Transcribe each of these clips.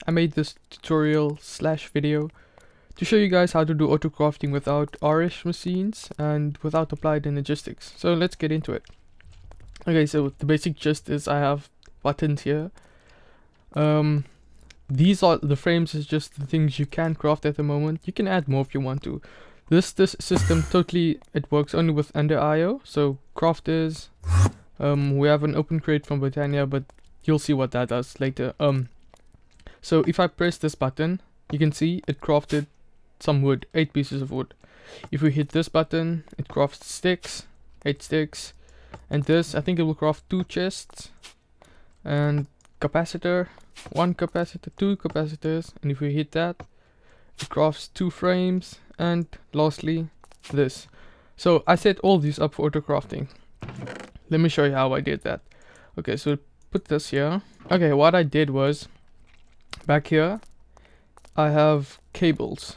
I made this tutorial slash video to show you guys how to do auto crafting without R-ish machines and without applied energistics. So let's get into it. Okay, so the basic gist is I have buttons here. These are the frames, is just the things you can craft at the moment. You can add more if you want to. This system totally, it works only with EnderIO. So crafters, we have an open crate from Britannia, but you'll see what that does later. So if I press this button, you can see it crafted some wood, 8 pieces of wood. If we hit this button, it crafts sticks, 8 sticks, and this, I think it will craft 2 chests, and capacitor, 1 capacitor, 2 capacitors, and if we hit that, it crafts 2 frames, and lastly, this. So I set all these up for auto crafting. Let me show you how I did that. Okay, so put this here. Okay, what I did was, back here, I have cables.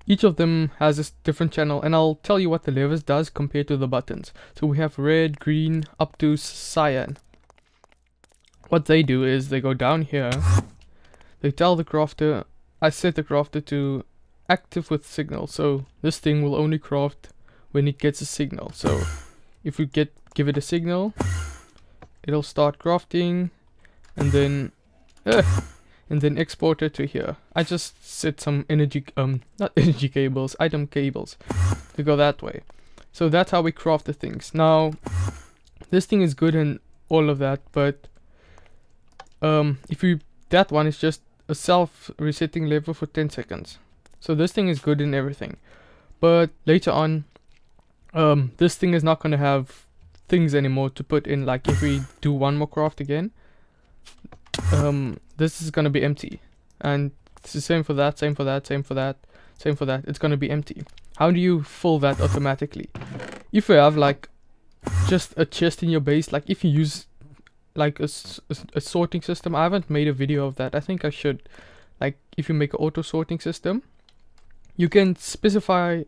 Each of them has a different channel, and I'll tell you what the levers does compared to the buttons. So we have red, green, up to cyan. What they do is they go down here. They tell the crafter, I set the crafter to active with signal. So this thing will only craft when it gets a signal. So if we give it a signal, it'll start crafting, and then export it to here. I just set some not energy cables, item cables to go that way. So that's how we craft the things. Now, this thing is good and all of that, but that one is just a self-resetting lever for 10 seconds. So this thing is good in everything. But later on, this thing is not going to have things anymore to put in. Like if we do one more craft again, this is going to be empty, and it's the same for that, same for that, same for that, same for that. It's going to be empty. How do you fill that automatically? If you have like just a chest in your base, like if you use like a sorting system, I haven't made a video of that. I think I should. Like if you make an auto sorting system, you can specify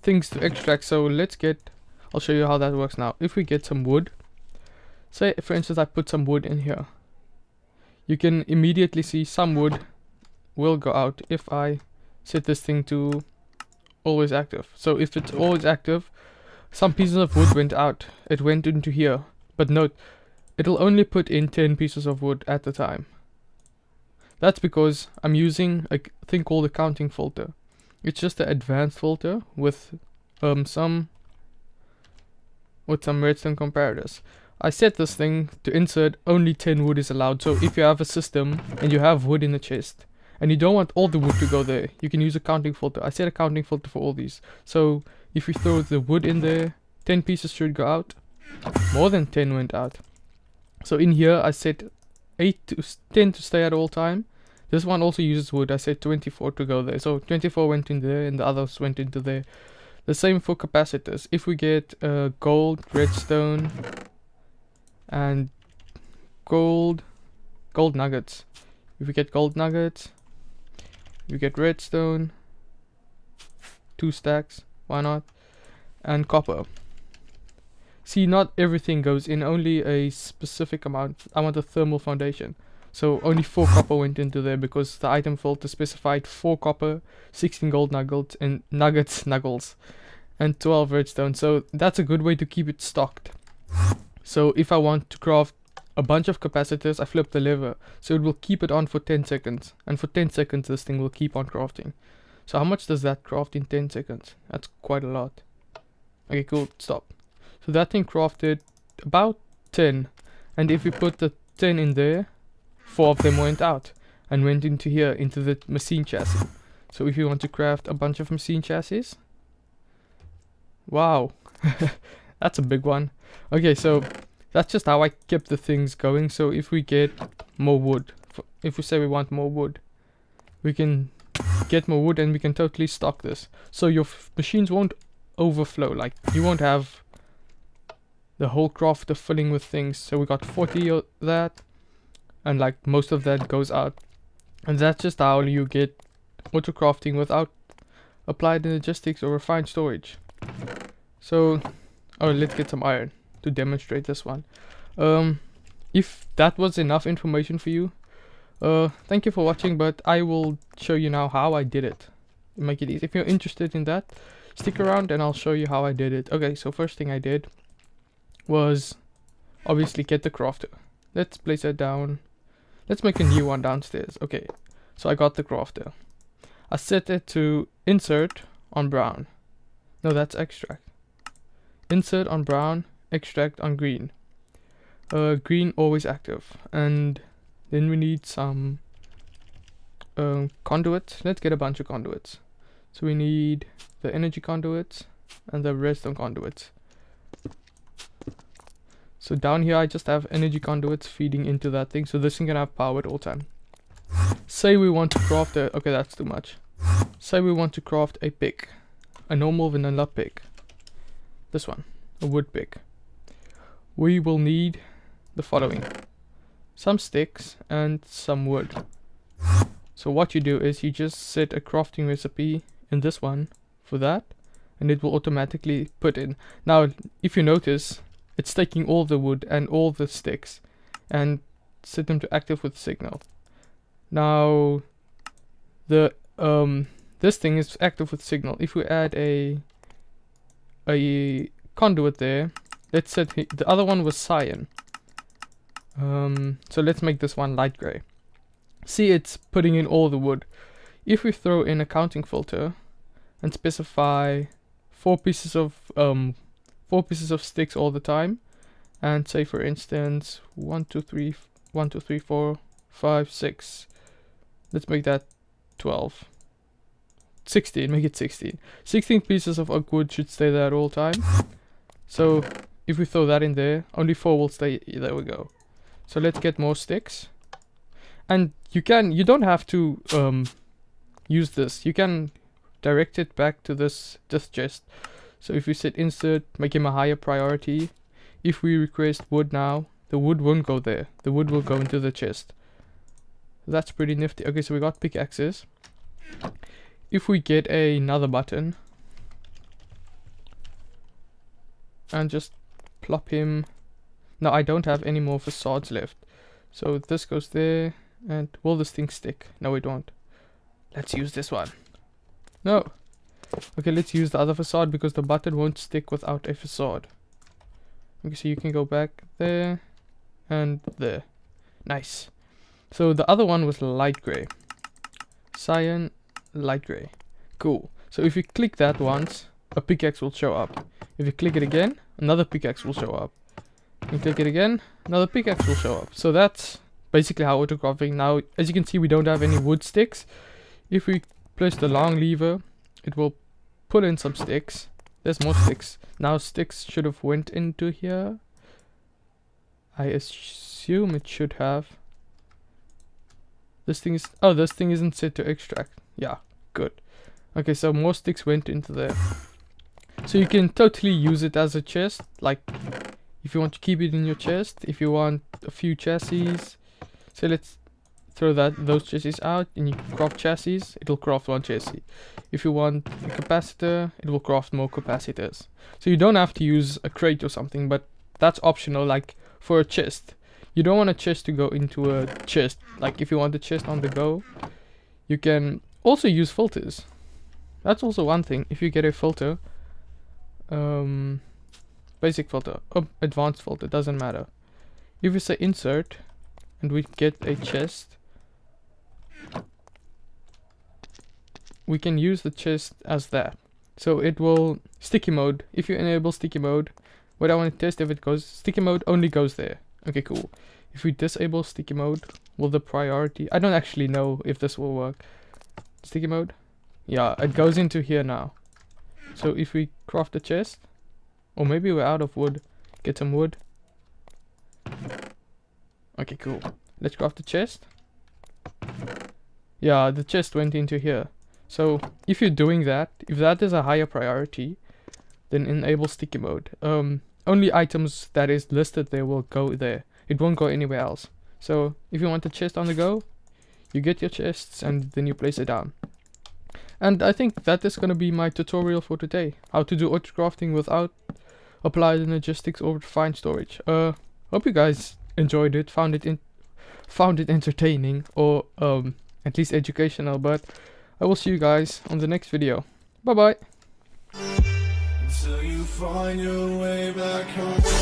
things to extract. So I'll show you how that works now. If we get some wood, say for instance I put some wood in here, you can immediately see some wood will go out if I set this thing to always active. So if it's always active, some pieces of wood went out, it went into here. But note, it'll only put in 10 pieces of wood at a time. That's because I'm using a thing called a counting filter. It's just an advanced filter with some redstone comparators. I set this thing to insert only 10 wood is allowed. So if you have a system and you have wood in the chest and you don't want all the wood to go there, you can use a counting filter. I set a counting filter for all these. So if you throw the wood in there, 10 pieces should go out. More than 10 went out. So in here I set 10 to stay at all time. This one also uses wood. I set 24 to go there. So 24 went in there and the others went into there. The same for capacitors. If we get gold, redstone, and gold nuggets. If we get gold nuggets, we get redstone, 2 stacks, why not? And copper. See, not everything goes in, only a specific amount. I want a thermal foundation. So only 4 copper went into there because the item filter specified 4 copper, 16 gold nuggets, and nuggets, and 12 redstone. So that's a good way to keep it stocked. So if I want to craft a bunch of capacitors, I flip the lever. So it will keep it on for 10 seconds. And for 10 seconds, this thing will keep on crafting. So how much does that craft in 10 seconds? That's quite a lot. Okay, cool, stop. So that thing crafted about 10. And if we put the 10 in there, 4 of them went out and went into here, into the machine chassis. So if you want to craft a bunch of machine chassis, wow, that's a big one. Okay, so that's just how I kept the things going. So if we get more wood, if we say we want more wood, we can get more wood and we can totally stock this. So your machines won't overflow, like you won't have the whole crafter filling with things. So we got 40 of that, and like most of that goes out. And that's just how you get auto crafting without applied energistics or refined storage. So, let's get some iron to demonstrate this one. If that was enough information for you, Thank you for watching, but I will show you now how I did it. Make it easy. If you're interested in that, stick around and I'll show you how I did it. Okay, so first thing I did was obviously get the crafter. Let's place that down. Let's make a new one downstairs. Okay, so I got the crafter. I set it to insert on brown. No, that's extract. Insert on brown, extract on green. Green always active. And then we need some conduits. Let's get a bunch of conduits. So we need the energy conduits and the redstone conduits. So down here I just have energy conduits feeding into that thing, so this thing can have power at all time. Say we want to craft a, okay, that's too much. Say we want to craft a pick, a normal vanilla pick. This one, a wood pick. We will need the following: some sticks and some wood. So what you do is you just set a crafting recipe in this one for that, and it will automatically put in. Now if you notice, it's taking all the wood and all the sticks and set them to active with signal. Now the this thing is active with signal. If we add a conduit there, let's set the other one was cyan. So let's make this one light gray. See, it's putting in all the wood. If we throw in a counting filter and specify 4 pieces of sticks all the time, and say for instance 1 2 3 1 2 3 4 5 6, let's make that 12, 16, make it 16 pieces of oak wood should stay there at all time. So if we throw that in there, only 4 will stay. There we go. So let's get more sticks, and you don't have to use this. You can direct it back to this chest. So if we set insert, make him a higher priority. If we request wood now, the wood won't go there. The wood will go into the chest. That's pretty nifty. Okay, so we got pickaxes. If we get another button and just plop him. Now I don't have any more facades left. So this goes there, and will this thing stick? No, it won't. Let's use this one. No. Okay, let's use the other facade because the button won't stick without a facade. Okay, so you can go back there and there. Nice. So the other one was light gray. Cyan, light gray. Cool. So if you click that once, a pickaxe will show up. If you click it again, another pickaxe will show up. You click it again, another pickaxe will show up. So that's basically how autocrafting. Now, as you can see, we don't have any wood sticks. If we press the long lever, it will put in some sticks. There's more sticks. Now sticks should have went into here. I assume it should have. This thing is, oh, this thing isn't set to extract. Yeah, good. Okay, so more sticks went into there. So you can totally use it as a chest. Like, if you want to keep it in your chest, if you want a few chassis. So let's throw those chassis out, and you craft chassis, it'll craft one chassis. If you want a capacitor, it will craft more capacitors. So you don't have to use a crate or something, but that's optional. Like for a chest, you don't want a chest to go into a chest. Like if you want a chest on the go, you can also use filters. That's also one thing. If you get a filter, basic filter, advanced filter, doesn't matter. If we say insert and we get a chest, we can use the chest as that. So it will sticky mode. If you enable sticky mode, what I want to test if it goes sticky mode only goes there. Okay, cool. If we disable sticky mode, will the priority, I don't actually know if this will work. Sticky mode, yeah, it goes into here now. So if we craft a chest, or maybe we're out of wood, get some wood. Okay, cool. Let's craft the chest. Yeah, the chest went into here. So if you're doing that, if that is a higher priority, then enable sticky mode. Only items that is listed there will go there. It won't go anywhere else. So if you want a chest on the go, you get your chests and then you place it down. And I think that is going to be my tutorial for today. How to do autocrafting without applied logistics or refined storage. Hope you guys enjoyed it, found found it entertaining or at least educational. But I will see you guys on the next video. Bye bye. Until you find your way back home.